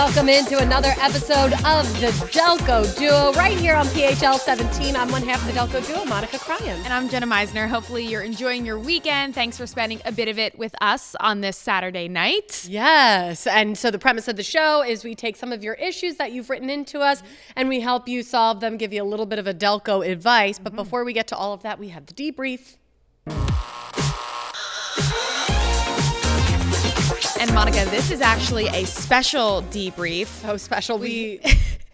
Welcome into another episode of the Delco Duo right here on PHL 17. I'm one half of the Delco Duo, Monica Cryan. And I'm Jenna Meisner. Hopefully you're enjoying your weekend. Thanks for spending a bit of it with us on this Saturday night. Yes, and so the premise of the show is we take some of your issues that you've written into us and we help you solve them, give you a little bit of a Delco advice. But before we get to all of that, we have the debrief. And Monica, this is actually a special debrief. So special. We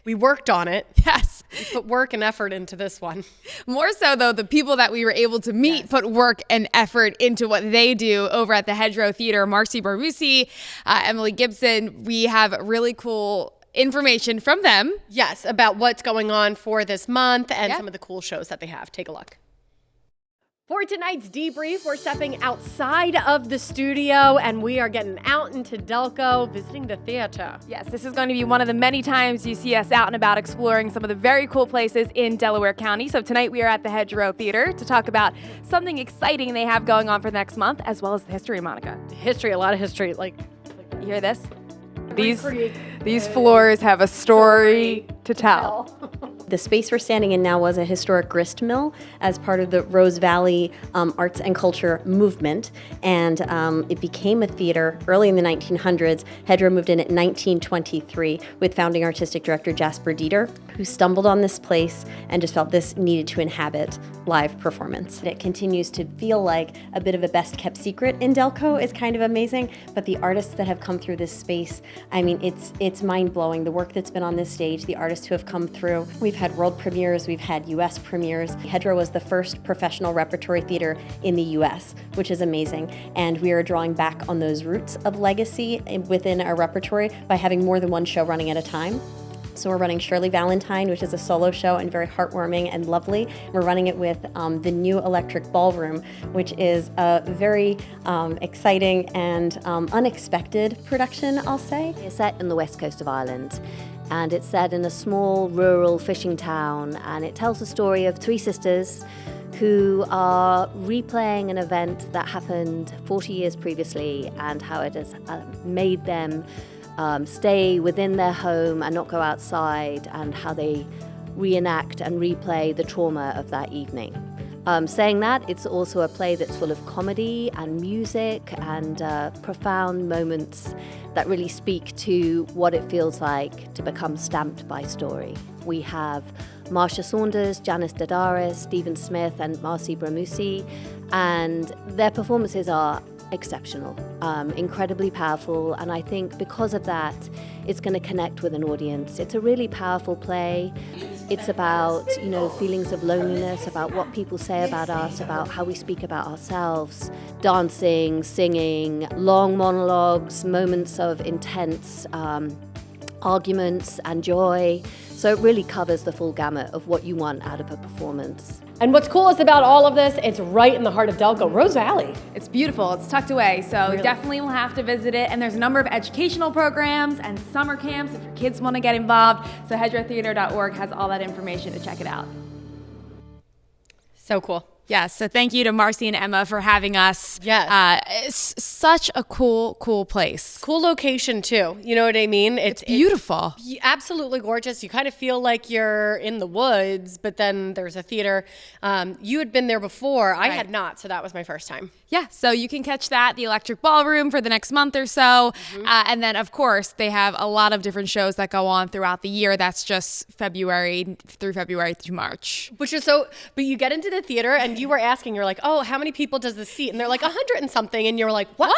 worked on it. Yes. We put work and effort into this one. More so, though, the people that we were able to meet put work and effort into what they do over at the HEDRO Theater. Marcy Barmusi, Emily Gibson. We have really cool information from them. Yes, about what's going on for this month and some of the cool shows that they have. Take a look. For tonight's debrief, we're stepping outside of the studio and we are getting out into Delco, visiting the theater. Yes, this is going to be one of the many times you see us out and about exploring some of the very cool places in Delaware County. So tonight we are at the HEDRO Theater to talk about something exciting they have going on for next month, as well as the history, Monica. History, a lot of history. Like you hear this? These floors have a story to tell. The space we're standing in now was a historic grist mill as part of the Rose Valley arts and culture movement, and it became a theater early in the 1900s. HEDRO moved in at 1923 with founding artistic director Jasper Dieter, who stumbled on this place and just felt this needed to inhabit live performance. It continues to feel like a bit of a best-kept secret in Delco. Is kind of amazing, but the artists that have come through this space, I mean, it's mind-blowing. The work that's been on this stage, the artists who have come through. We've had world premieres, we've had U.S. premieres. HEDRO was the first professional repertory theater in the U.S., which is amazing. And we are drawing back on those roots of legacy within our repertory by having more than one show running at a time. So we're running Shirley Valentine, which is a solo show and very heartwarming and lovely. We're running it with the new Electric Ballroom, which is a very exciting and unexpected production, I'll say. It's set in the west coast of Ireland, and it's set in a small rural fishing town, and it tells the story of three sisters who are replaying an event that happened 40 years previously and how it has made them stay within their home and not go outside, and how they reenact and replay the trauma of that evening. Saying that, it's also a play that's full of comedy and music and profound moments that really speak to what it feels like to become stamped by story. We have Marcia Saunders, Janice Dadaris, Stephen Smith, and Marcy Barmusi, and their performances are exceptional, incredibly powerful, and I think because of that, it's going to connect with an audience. It's a really powerful play. It's about, feelings of loneliness, about what people say about us, about how we speak about ourselves, dancing, singing, long monologues, moments of intense arguments and joy. So it really covers the full gamut of what you want out of a performance. And what's coolest about all of this, it's right in the heart of Delco, Rose Valley. It's beautiful. It's tucked away, so definitely will have to visit it. And there's a number of educational programs and summer camps if your kids want to get involved. So hedrotheater.org has all that information to check it out. So cool. Yes, so thank you to Marcy and Emma for having us. Yes. It's such a cool place. Cool location, too. You know what I mean? It's beautiful. Absolutely gorgeous. You kind of feel like you're in the woods, but then there's a theater. You had been there before. I had not, so that was my first time. Yeah, so you can catch that, the Electric Ballroom, for the next month or so. And then, of course, they have a lot of different shows that go on throughout the year. That's just February through March. Which is so, but you get into the theater and you were asking, you're like, oh, how many people does this seat? And they're like 100 and something. And you're like, what?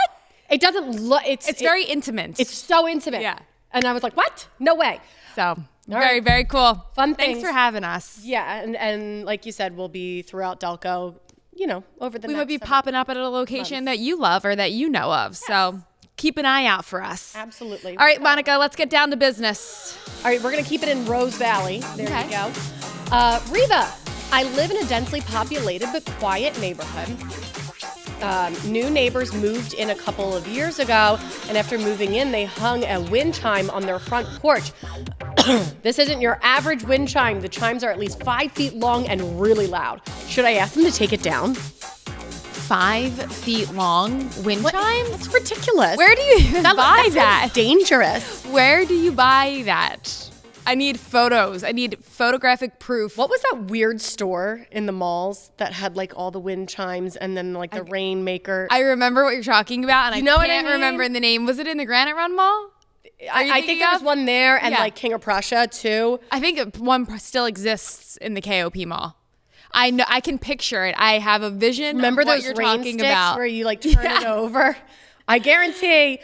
It doesn't look, it's very intimate. It's so intimate. Yeah. And I was like, what? No way. So very cool. Fun Thanks things. for having us. Yeah. And like you said, we'll be throughout Delco, over the We next would be popping up at a location that you love or that you know of. Yes. So keep an eye out for us. Absolutely. All right, Monica, let's get down to business. All right, we're going to keep it in Rose Valley. There you go. Reva, I live in a densely populated but quiet neighborhood. New neighbors moved in a couple of years ago, and after moving in, they hung a wind chime on their front porch. This isn't your average wind chime. The chimes are at least 5 feet long and really loud. Should I ask them to take it down? 5 feet long wind chimes? That's ridiculous. Where do you even buy sounds that? dangerous. Where do you buy that? I need photos. I need photographic proof. What was that weird store in the malls that had like all the wind chimes and then like the rainmaker? I remember what you're talking about, and You know I what I can't mean? remember the name. Was it in the Granite Run Mall? I think there was one there and Yeah. like King of Prussia too. I think one still exists in the KOP Mall. I know. I can picture it. I have a vision. Remember of what those you're rain talking sticks about. where you like turn it over? I guarantee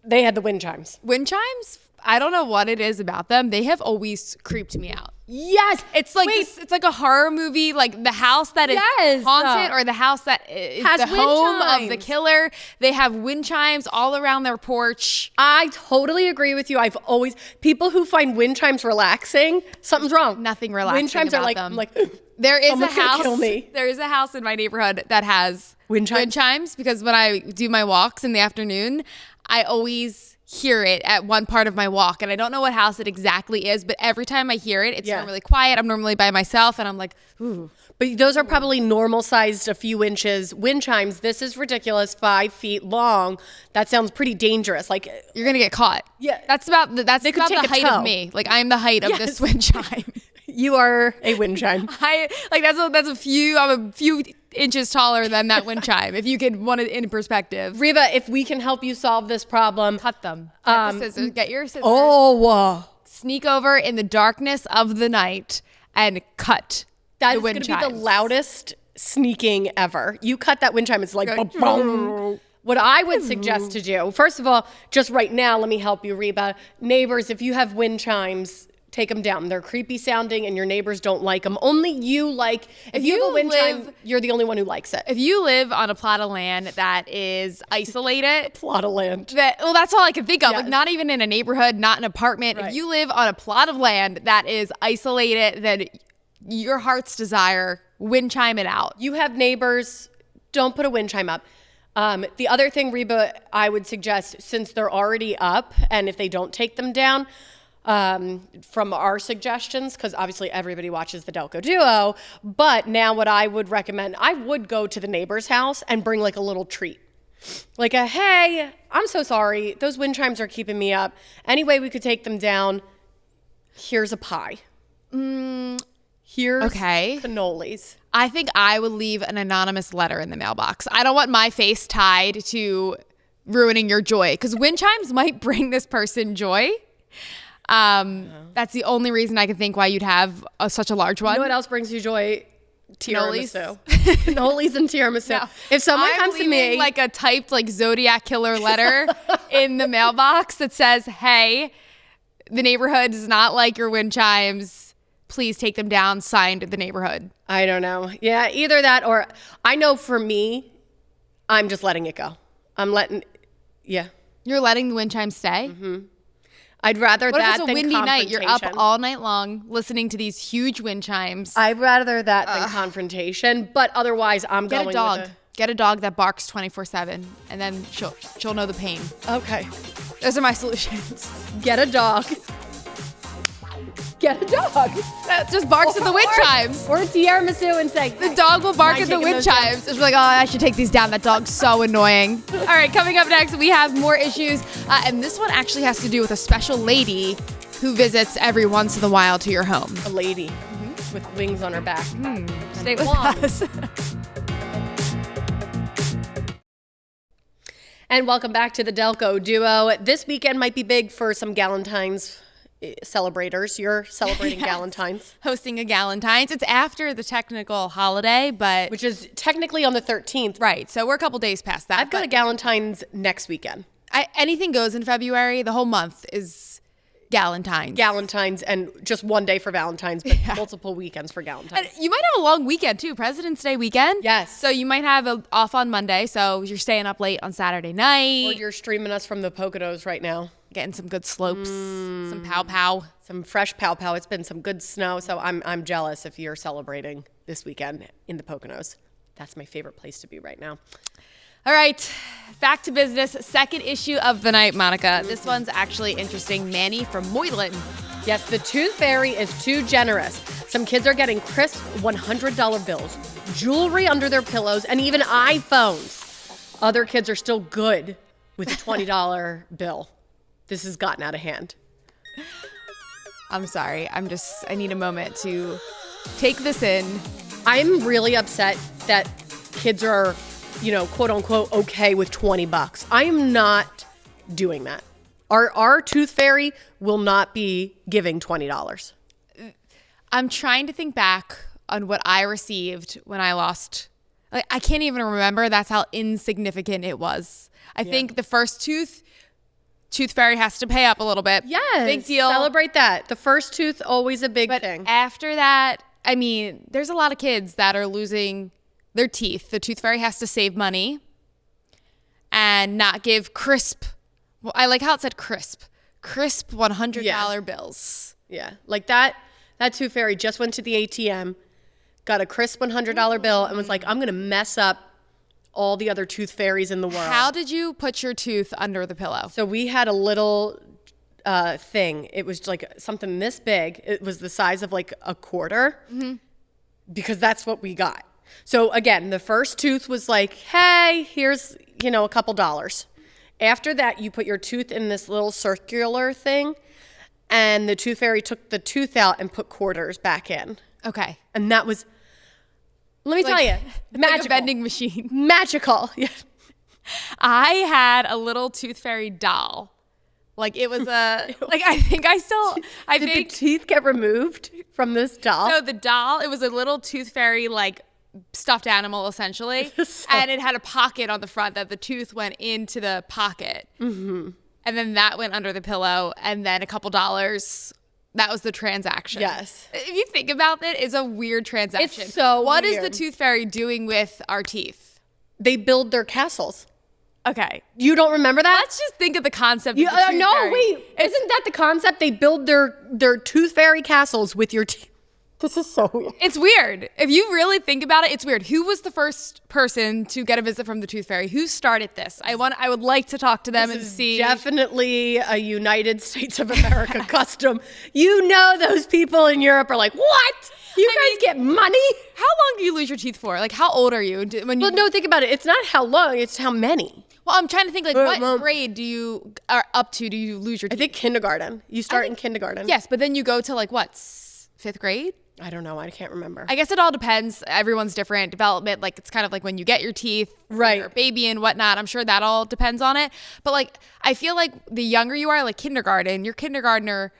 they had the wind chimes. Wind chimes? I don't know what it is about them. They have always creeped me out. Yes, It's like it's like a horror movie, like the house that is Yes. haunted or the house that is Has the wind home of the chimes. killer. They have wind chimes all around their porch. I totally agree with you. I've always people who find wind chimes relaxing, something's wrong. Nothing relaxing Wind chimes about are like them. I'm like There is someone's a gonna house. kill me. There is a house in my neighborhood that has Wind chimes? because when I do my walks in the afternoon, I always hear it at one part of my walk, and I don't know what house it exactly is, but every time I hear it, it's normally quiet. I'm normally by myself, and I'm like, ooh. But those are probably normal sized, a few inches wind chimes. This is ridiculous, 5 feet long. That sounds pretty dangerous. Like You're gonna get caught. Yeah. That's about the could about take the a height tow. of me. Like I'm the height of Yes. this wind chime. you are a wind chime. I'm a few inches taller than that wind chime. If you could want it in perspective. Reva, if we can help you solve this problem, Cut them. Get the scissors. Get your scissors. Sneak over in the darkness of the night and cut that the is wind going to be the chimes. loudest sneaking ever. You cut that wind chime, it's like Go, boom. What I would suggest to do, first of all, just right now, let me help you, Reba. Neighbors, if you have wind chimes, take them down. They're creepy sounding and your neighbors don't like them. Only you like, if you have a wind chime, you're the only one who likes it. If you live on a plot of land that is isolated, Plot of land. that's all I can think of. Yes. Like not even in a neighborhood, not an apartment. Right. If you live on a plot of land that is isolated, then your heart's desire, wind chime it out. You have neighbors, don't put a wind chime up. The other thing, Reba, I would suggest, since they're already up and if they don't take them down, from our suggestions, because obviously everybody watches the Delco Duo, but now what I would recommend, I would go to the neighbor's house and bring like a little treat. Like hey, I'm so sorry, those wind chimes are keeping me up. Any way we could take them down, here's a pie. Here's cannolis. I think I would leave an anonymous letter in the mailbox. I don't want my face tied to ruining your joy, because wind chimes might bring this person joy. That's the only reason I can think why you'd have such a large one. You know what else brings you joy? Cannolis. Tiramisu. Cannolis and tiramisu. No. If someone I'm comes to leaving, me, like a typed like Zodiac killer letter in the mailbox that says, "Hey, the neighborhood does not like your wind chimes. Please take them down." Signed, the neighborhood. I don't know. Yeah, either that or I know for me, I'm just letting it go. You're letting the wind chimes stay. Mm-hmm. I'd rather What that if it's a than windy night? You're up confrontation. all night long listening to these huge wind chimes. I'd rather that than confrontation, but otherwise I'm Get going a dog. with Get a dog that barks 24/7, and then she'll know the pain. Okay. Those are my solutions. Get a dog. Get a dog. That just barks at the wind chimes. Or tiramisu and say, The dog will bark Mind at the taking wind those down? chimes. It's like, oh, I should take these down. That dog's so annoying. All right, coming up next, we have more issues. And this one actually has to do with a special lady who visits every once in a while to your home. a lady with wings on her back. Stay with Blonde. us. And welcome back to the Delco Duo. This weekend might be big for some Galentine's celebrators. You're celebrating Galentine's, Hosting a Galentine's. It's after the technical holiday, but which is technically on the 13th. right. So we're a couple days past that. I've got a Galentine's next weekend. Anything goes in February. The whole month is Galentine's. Galentine's and just one day for Valentine's, but multiple weekends for Galentine's. And you might have a long weekend too, President's Day weekend. Yes. So you might have off on Monday, so you're staying up late on Saturday night. Or you're streaming us from the Poconos right now. Getting some good slopes, some pow. Some fresh pow pow. It's been some good snow, so I'm jealous if you're celebrating this weekend in the Poconos. That's my favorite place to be right now. All right, back to business. Second issue of the night, Monica. This one's actually interesting. Manny from Moylan. Yes, the tooth fairy is too generous. Some kids are getting crisp $100 bills. jewelry under their pillows, and even iPhones. Other kids are still good with a $20 bill. This has gotten out of hand. I'm sorry. I need a moment to take this in. I'm really upset that kids are, quote unquote, okay with $20. I am not doing that. Our tooth fairy will not be giving $20. I'm trying to think back on what I received when I lost. Like, I can't even remember. That's how insignificant it was. I think the first tooth fairy has to pay up a little bit. Yes. Big deal. Celebrate that. The first tooth, always a big thing. After that, I mean, there's a lot of kids that are losing their teeth. The tooth fairy has to save money and not give crisp. Well, I like how it said crisp $100 bills. Yeah. Like that tooth fairy just went to the ATM, got a crisp $100 bill, and was like, I'm going to mess up all the other tooth fairies in the world. How did you put your tooth under the pillow? So we had a little thing. It was like something this big. It was the size of like a quarter, because that's what we got. So again, the first tooth was like, hey, here's, a couple dollars. After that, you put your tooth in this little circular thing, and the tooth fairy took the tooth out and put quarters back in. Okay. And that was, let me tell you, magical. Like a vending machine. Magical. Yeah. I had a little tooth fairy doll. Like, it was Did the teeth get removed from this doll? So the doll, it was a little tooth fairy, like, stuffed animal, essentially. And it had a pocket on the front that the tooth went into the pocket. Mm-hmm. And then that went under the pillow, and then a couple dollars. That was the transaction. Yes. If you think about it, it's a weird transaction. It's so What weird. is the tooth fairy doing with our teeth? They build their castles. Okay. You don't remember that? Let's just think of the concept of the tooth No, fairy. wait. Isn't that the concept? They build their tooth fairy castles with your teeth. This is so weird. It's weird. If you really think about it, it's weird. Who was the first person to get a visit from the tooth fairy? Who started this? I would like to talk to them and see. Definitely a United States of America custom. Those people in Europe are like, what? You guys get money? How long do you lose your teeth for? Like, how old are you? Well, no, think about it. It's not how long, it's how many. Well, I'm trying to think, like, what grade do you lose your teeth? I think kindergarten. You start in kindergarten. Yes, but then you go to, like, what, 5th grade? I don't know. I can't remember. I guess it all depends. Everyone's different. Development, like, it's kind of like when you get your teeth, right? You're a baby and whatnot. I'm sure that all depends on it. But, like, I feel like the younger you are, like kindergarten, your kindergartner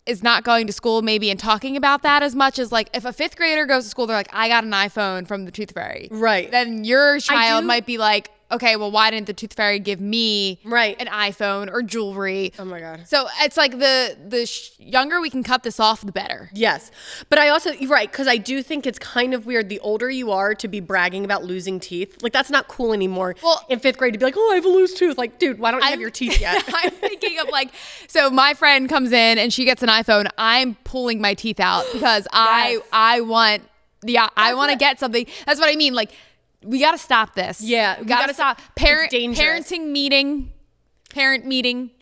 is not going to school maybe and talking about that as much as, like, if a 5th grader goes to school, they're like, I got an iPhone from the tooth fairy. Right. Then your child might be like, okay, well, why didn't the tooth fairy give me an iPhone or jewelry? Oh my God. So it's like the younger we can cut this off, the better. Yes. But I also, right, because I do think it's kind of weird the older you are to be bragging about losing teeth. Like, that's not cool anymore. Well, in 5th grade to be like, oh, I have a loose tooth. Like, dude, why don't you have your teeth yet? I'm thinking of, like, so my friend comes in and she gets an iPhone. I'm pulling my teeth out because I want to get something. That's what I mean. Like, we got to stop this. Yeah. We got to stop. Parent meeting.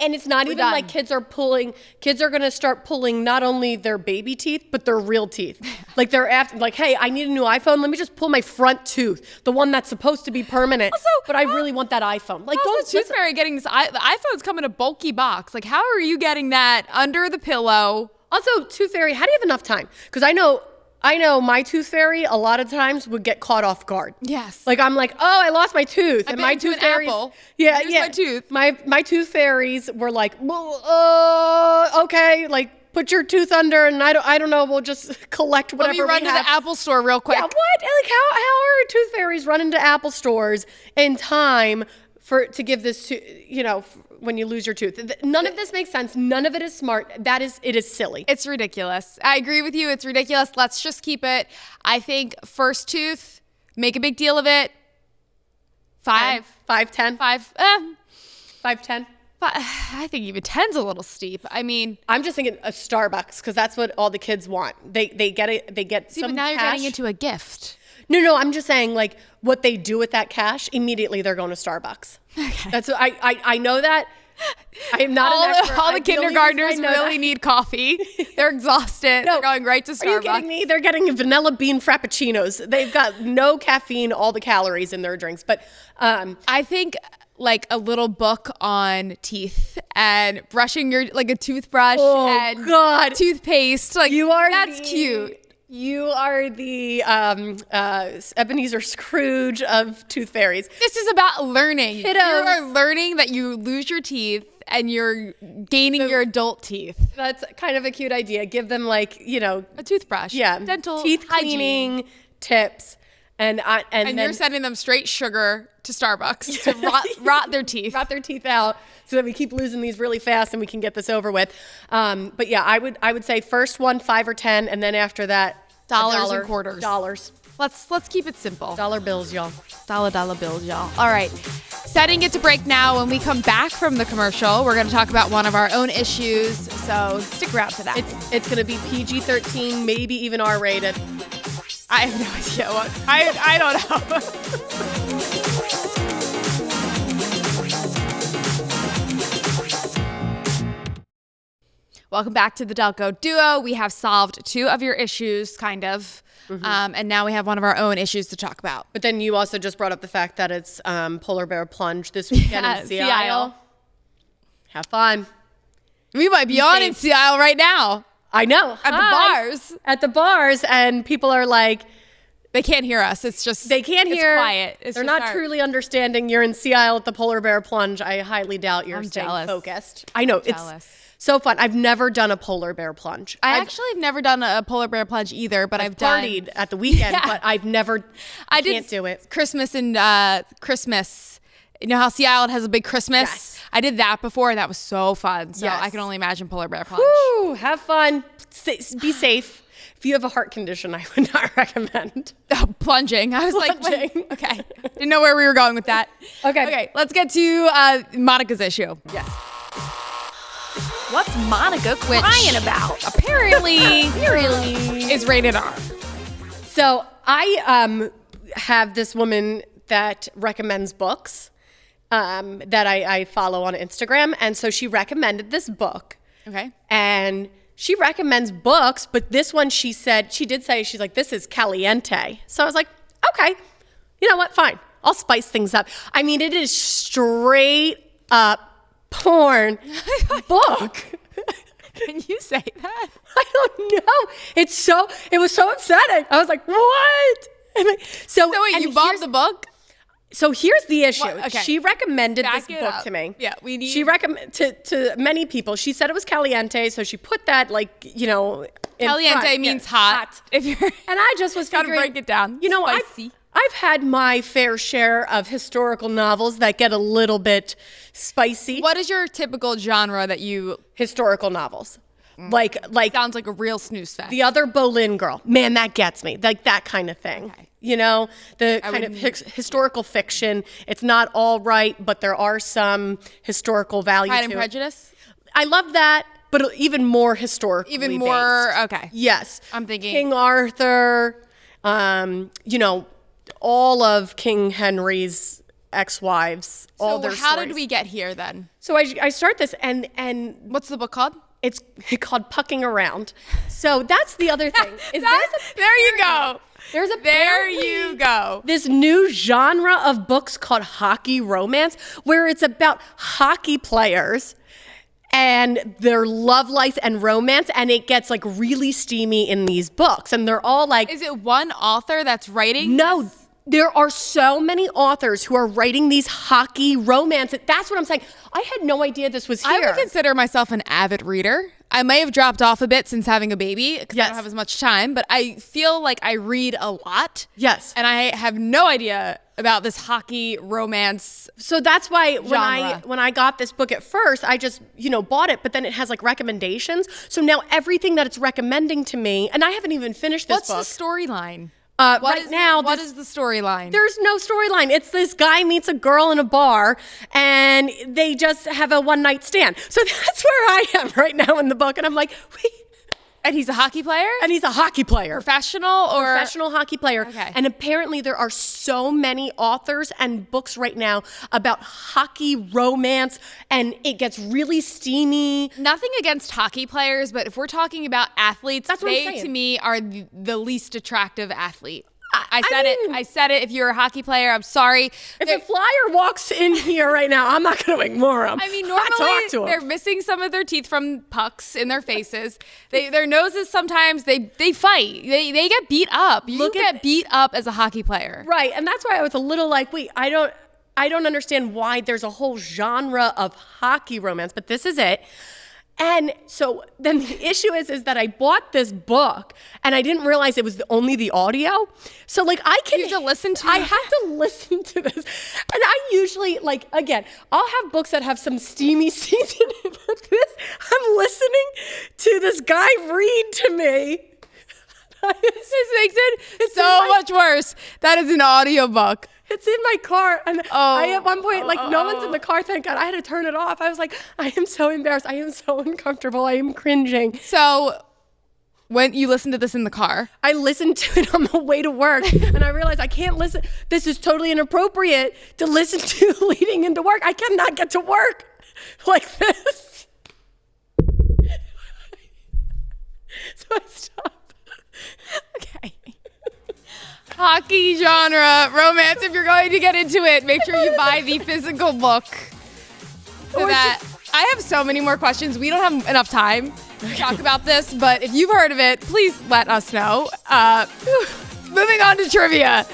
And it's not even like kids are going to start pulling not only their baby teeth, but their real teeth. Like, they're after, like, hey, I need a new iPhone. Let me just pull my front tooth, the one that's supposed to be permanent. Also, but I really want that iPhone. Like, how's the tooth fairy getting this? The iPhone's come in a bulky box. Like, how are you getting that under the pillow? Also, tooth fairy, how do you have enough time? Because I know my tooth fairy a lot of times would get caught off guard. Yes. Like, I'm like, oh, I lost my tooth. And my tooth fairies, apple. Yeah, yeah. My tooth. My tooth fairies were like, well, okay, like, put your tooth under, and I don't know, we'll just collect whatever we have. Let me run to the Apple store real quick. Yeah, what? Like, how are tooth fairies running to Apple stores in time to give this to, when you lose your tooth? None of this makes sense. None of it is smart. It is silly. It's ridiculous. I agree with you. It's ridiculous. Let's just keep it. I think first tooth, make a big deal of it. 5. 5, 10. 5. 5, 10. I think even 10's a little steep. I mean, I'm just thinking a Starbucks because that's what all the kids want. They get it. They get some but now cash. You're getting into a gift. No, I'm just saying, like, what they do with that cash, immediately they're going to Starbucks. Okay. That's what I know that. I am not an expert. All the I feel kindergartners I know really that. need coffee. They're exhausted. No. They're going right to Are you Starbucks. kidding me? They're getting vanilla bean frappuccinos. They've got no caffeine, all the calories in their drinks. But I think like a little book on teeth and brushing your like a toothbrush and God. toothpaste. Like that's the- cute. You are the Ebenezer Scrooge of tooth fairies. This is about learning. Kiddos. You are learning that you lose your teeth and you're gaining your adult teeth. That's kind of a cute idea. Give them like, A toothbrush. yeah, Dental teeth hygiene. cleaning tips. And And then you're sending them straight sugar to Starbucks to rot their teeth. rot their teeth out so that we keep losing these really fast and we can get this over with. But yeah, I would say first one, 5 or 10, and then after that, Dollars and quarters. Dollars. Let's keep it simple. Dollar bills, y'all. Dollar bills, y'all. All right. Setting it to break now. When we come back from the commercial, we're going to talk about one of our own issues. So stick around for that. It's going to be PG-13, maybe even R-rated. I have no idea what. I don't know. Welcome back to the Delco Duo. We have solved 2 of your issues, kind of. And now we have one of our own issues to talk about. But then you also just brought up the fact that it's Polar Bear Plunge this weekend in Sea Isle. Have fun. We might be on in Sea Isle right now. I know. At the Hi. bars. At the bars, and people are like, They can't hear us. It's just they can't hear. It's quiet. They're not truly understanding you're in Sea Isle at the Polar Bear Plunge. I highly doubt you're I'm staying jealous. focused. I know. jealous. It's so fun. I've never done a polar bear plunge. I actually have never done a polar bear plunge either, but I've partied done at the weekend, Yeah. but I've never. I can't do it. Christmas and Christmas. You know how Sea Isle has a big Christmas? Yes. I did that before, and that was so fun. So Yes. I can only imagine polar bear plunge. Woo, have fun. Be safe. If you have a heart condition, I would not recommend. Oh, plunging. I was like, Plunging. wait, okay. Didn't know where we were going with that. Okay. Okay, let's get to Monica's issue. Yes. What's Monica crying about? Apparently, is rated R. So I have this woman that recommends books that I follow on Instagram. And so she recommended this book. Okay. And she recommends books, but this one she did say, she's like, this is caliente. So I was like, okay, you know what? Fine. I'll spice things up. I mean, it is straight up porn book. Can you say that? I don't know. It was so upsetting. I was like, what? So wait, and you bought here's- the book? So here's the issue. What? Okay. She recommended Back this it book up. to me. Yeah, we need- She recommended to many people. She said it was caliente, so she put that in Caliente front. means Yeah, hot. If you're And I just was Gotta figuring, break it down. You know, Spicy. I've had my fair share of historical novels that get a little bit spicy. What is your typical genre that you Historical novels? Like sounds like a real snooze fest? The Other Boleyn Girl. Man, that gets me. Like that kind of thing. Okay. You know, the kind of historical fiction. It's not all right, but there are some historical value Pride to and it. Prejudice? I love that, but even more historically Even more, based. okay. Yes. I'm thinking- King Arthur, all of King Henry's ex-wives, all So their how stories. did we get here then? So I start this and What's the book called? it's called Pucking Around. So that's the other thing. There you go. There's There you go. this new genre of books called hockey romance, where it's about hockey players and their love life and romance, and it gets like really steamy in these books, and they're all like, Is it one author that's writing? no, there are so many authors who are writing these hockey romances. That's what I'm saying. I had no idea this was here. I would consider myself an avid reader. I may have dropped off a bit since having a baby because I Yes. don't have as much time, but I feel like I read a lot. Yes. And I have no idea about this hockey romance. So that's why Genre. when I got this book at first, I just, bought it, but then it has like recommendations. So now everything that it's recommending to me, and I haven't even finished this What's book. the storyline? What What is the storyline? There's no storyline. It's this guy meets a girl in a bar and they just have a one night stand. So that's where I am right now in the book. And I'm like, wait, And he's a hockey player? And he's a hockey player. Professional Hockey player. Okay. And apparently there are so many authors and books right now about hockey romance, and it gets really steamy. Nothing against hockey players, but if we're talking about athletes, That's what I'm they saying. to me are the least attractive athlete. I mean- said it. If you're a hockey player, I'm sorry. If a flyer walks in here right now, I'm not going to ignore him. I mean, talk to normally him. they're missing some of their teeth from pucks in their faces. Their noses sometimes they fight. They get beat up. You get beat up as a hockey player. Right, and that's why I was a little like, wait, I don't understand why there's a whole genre of hockey romance, but this is it. And so then the issue is that I bought this book and I didn't realize it was only the audio. So like I can You have to listen to I it. have to listen to this. And I usually like again, I'll have books that have some steamy scenes in it, but this I'm listening to this guy read to me. This makes it so much worse. That is an audiobook. It's in my car, and I at one point, like, no one's in the car, thank God. I had to turn it off. I was like, I am so embarrassed. I am so uncomfortable. I am cringing. So when you listen to this in the car, I listened to it on the way to work, and I realized I can't listen. This is totally inappropriate to listen to leading into work. I cannot get to work like this. So I stopped. okay. Hockey genre, romance. If you're going to get into it, make sure you buy the physical book. So that I have so many more questions. We don't have enough time to talk about this, but if you've heard of it, please let us know. Moving on to trivia.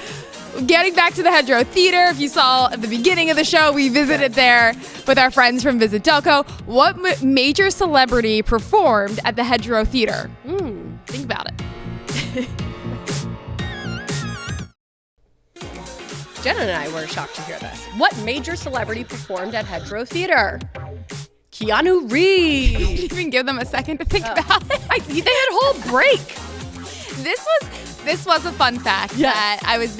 Getting back to the HEDRO Theater, if you saw at the beginning of the show, we visited there with our friends from Visit Delco. What major celebrity performed at the HEDRO Theater? Think about it. Jenna and I were shocked to hear this. What major celebrity performed at HEDRO Theater? Keanu Reeves. Didn't even give them a second to think about it. They had a whole break. This was a fun fact that I was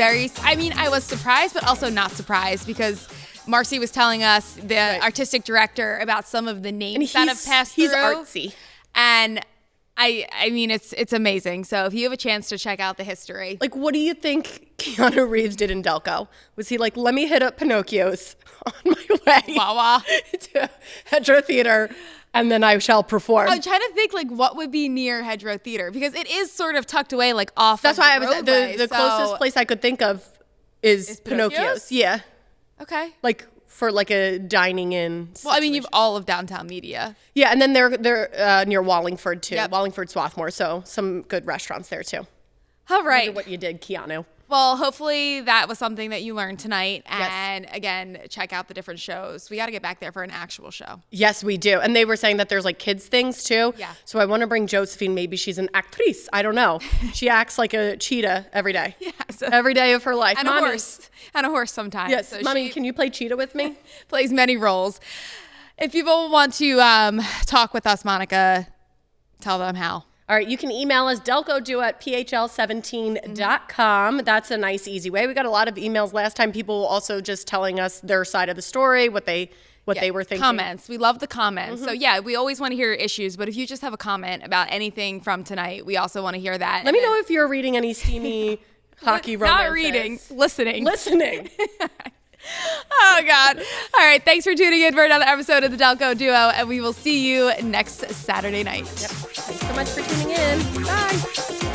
surprised, but also not surprised because Marcy was telling us, the artistic director, about some of the names that have passed through. He's artsy. And I mean, it's amazing. So if you have a chance to check out the history. Like, what do you think Keanu Reeves did in Delco? Was he like, let me hit up Pinocchio's on my way Wawa. to HEDRO Theater, and then I shall perform? I'm trying to think like what would be near HEDRO Theater because it is sort of tucked away like off. That's of why the I was roadway, the closest place I could think of is Pinocchio's? Pinocchio's. Yeah, Okay. like for like a dining in. Well, I mean, you've all of downtown media. Yeah, and then they're near Wallingford too. Yep. Wallingford, Swarthmore, so some good restaurants there too. All Wonder right. what you did, Keanu. Well, hopefully that was something that you learned tonight. Yes. And again, check out the different shows. We got to get back there for an actual show. Yes, we do. And they were saying that there's like kids things too. Yeah. So I want to bring Josephine. Maybe she's an actrice. I don't know. She acts like a cheetah every day. Yeah, so- Every day of her life. And Mommy. a horse. And a horse sometimes. Yes. So Mommy, she can you play cheetah with me? plays many roles. If people want to talk with us, Monica, tell them how. All right, you can email us, Delco Duo at phl17.com. That's a nice, easy way. We got a lot of emails last time. People also just telling us their side of the story, what they were thinking. Comments. We love the comments. So yeah, we always want to hear issues, but if you just have a comment about anything from tonight, we also want to hear that. Let me know if you're reading any steamy hockey romances. Not reading, listening. Listening. Oh, God. All right. Thanks for tuning in for another episode of the Delco Duo, and we will see you next Saturday night. Thanks so much for tuning in. Bye.